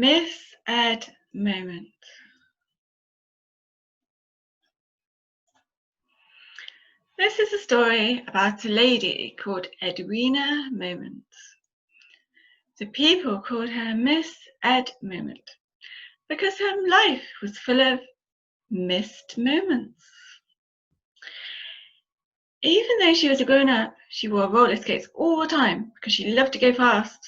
Miss Ed moment. This is a story about a lady called Edwina Moment. The people called her Miss Ed Moment because her life was full of missed moments. Even though she was a grown-up, she wore roller skates all the time because she loved to go fast.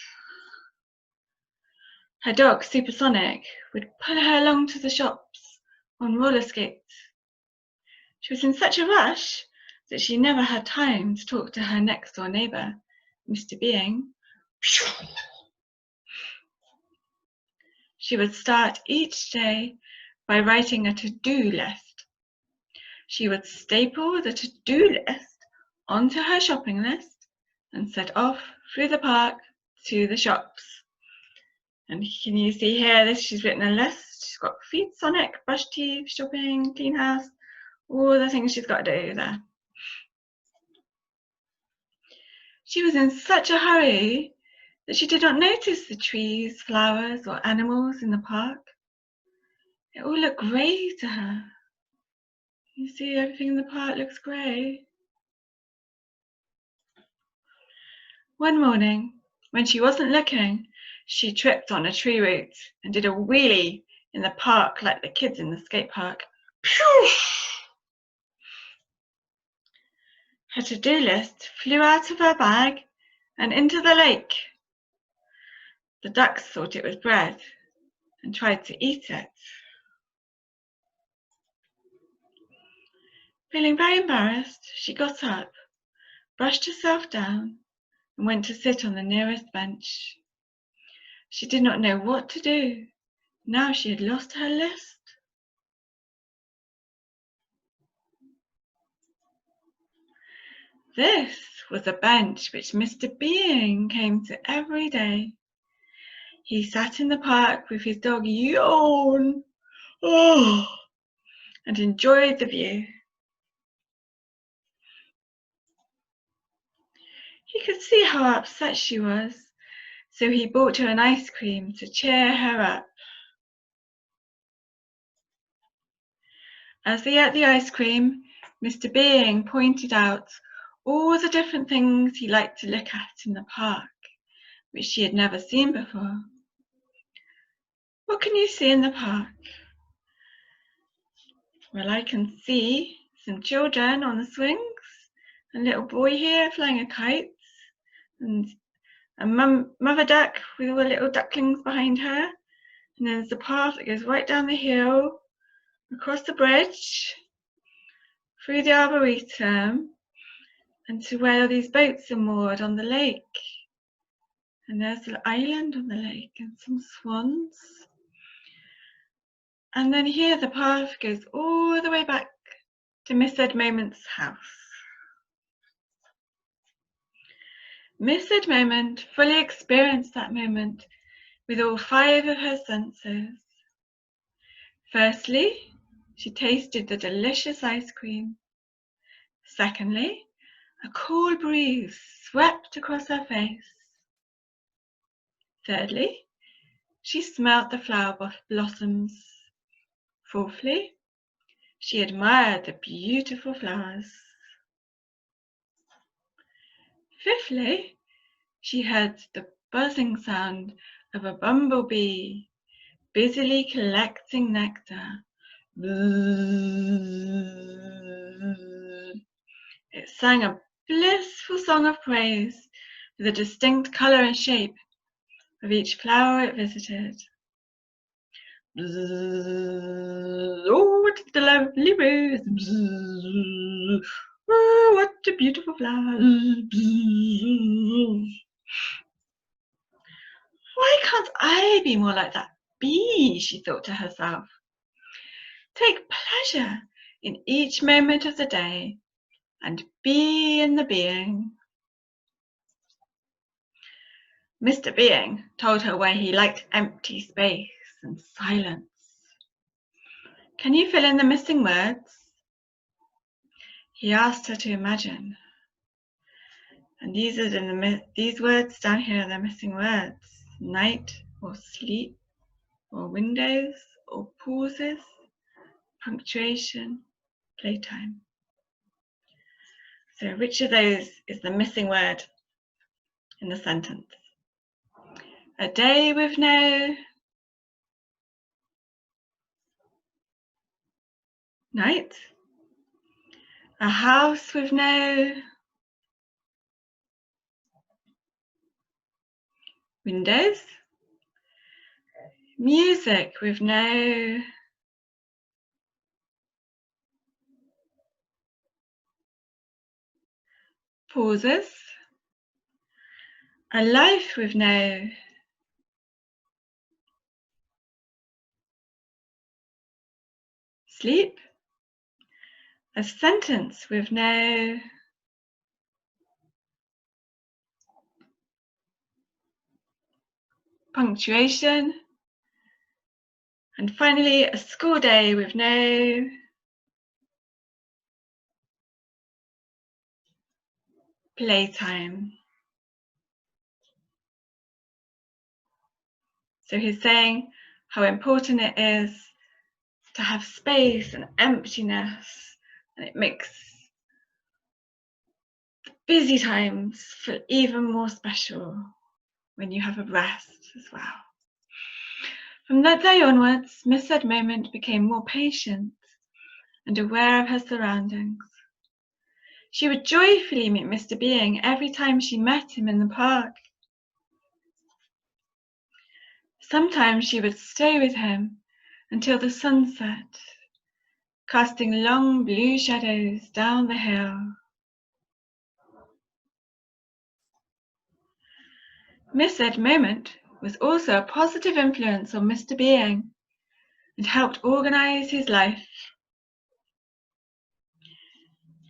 Her dog, Supersonic, would pull her along to the shops on roller skates. She was in such a rush that she never had time to talk to her next-door neighbour, Mr. Being. She would start each day by writing a to-do list. She would staple the to-do list onto her shopping list and set off through the park to the shops. And can you see here, she's written a list. She's got feed Sonic, brush teeth, shopping, clean house, all the things she's got to do there. She was in such a hurry that she did not notice the trees, flowers, or animals in the park. It all looked grey to her. You see, everything in the park looks grey. One morning, when she wasn't looking, she tripped on a tree root and did a wheelie in the park like the kids in the skate park. Phew! Her to-do list flew out of her bag and into the lake. The ducks thought it was bread and tried to eat it. Feeling very embarrassed, she got up, brushed herself down, and went to sit on the nearest bench. She did not know what to do. Now she had lost her list. This was a bench which Mr. Being came to every day. He sat in the park with his dog Yawn, and enjoyed the view. He could see how upset she was, so he bought her an ice cream to cheer her up. As they ate the ice cream, Mr. Being pointed out all the different things he liked to look at in the park, which she had never seen before. What can you see in the park? Well, I can see some children on the swings, a little boy here flying a kite, and a mother duck with all the little ducklings behind her. And there's the path that goes right down the hill, across the bridge, through the arboretum, and to where these boats are moored on the lake. And there's an island on the lake and some swans. And then here the path goes all the way back to Miss Ed Moment's house. Miss Ed Moment fully experienced that moment with all 5 of her senses. Firstly, she tasted the delicious ice cream. Secondly, a cool breeze swept across her face. Thirdly, she smelt the flower blossoms. Fourthly, she admired the beautiful flowers. Fifthly, she heard the buzzing sound of a bumblebee busily collecting nectar. It sang a blissful song of praise for the distinct colour and shape of each flower it visited. Oh, what a lovely rose! Oh, what a beautiful flower! Why can't I be more like that bee? She thought to herself. Take pleasure in each moment of the day and be in the being. Mr. Being told her why he liked empty space and silence. Can you fill in the missing words? He asked her to imagine. And these words down here are the missing words. Night or sleep, or windows, or pauses, punctuation, playtime. So which of those is the missing word in the sentence? A day with no night? A house with no windows? Music with no pauses? A life with no sleep? A sentence with no punctuation? And finally, a school day with no playtime. So he's saying how important it is to have space and emptiness, and it makes busy times feel even more special when you have a rest as well. From that day onwards, Miss Edmond became more patient and aware of her surroundings. She would joyfully meet Mr. Being every time she met him in the park. Sometimes she would stay with him until the sun set, casting long blue shadows down the hill. Miss Edmond was also a positive influence on Mr. Being and helped organize his life.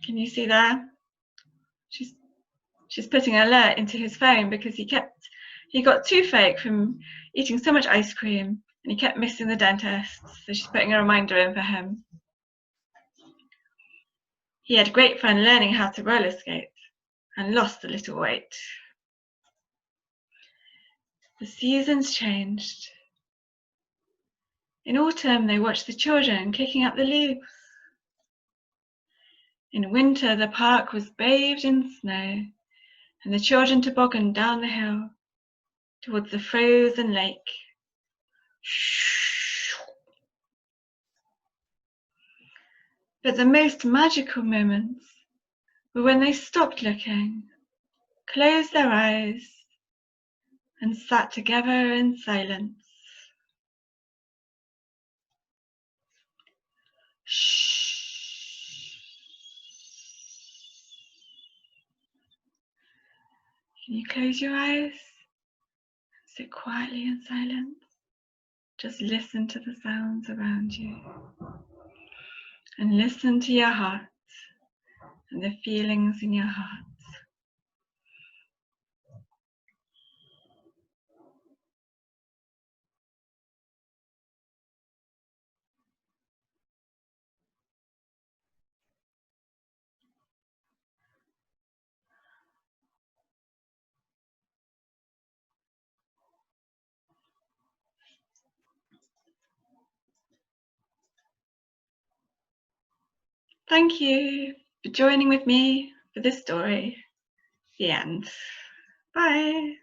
Can you see there? She's putting an alert into his phone because he got toothache from eating so much ice cream and he kept missing the dentist, so she's putting a reminder in for him. He had great fun learning how to roller skate and lost a little weight. The seasons changed. In autumn, they watched the children kicking up the leaves. In winter, the park was bathed in snow, and the children tobogganed down the hill towards the frozen lake. But the most magical moments were when they stopped looking, closed their eyes, and sat together in silence. Can you close your eyes? Sit quietly in silence. Just listen to the sounds around you. And listen to your heart and the feelings in your heart. Thank you for joining with me for this story. The end. Bye.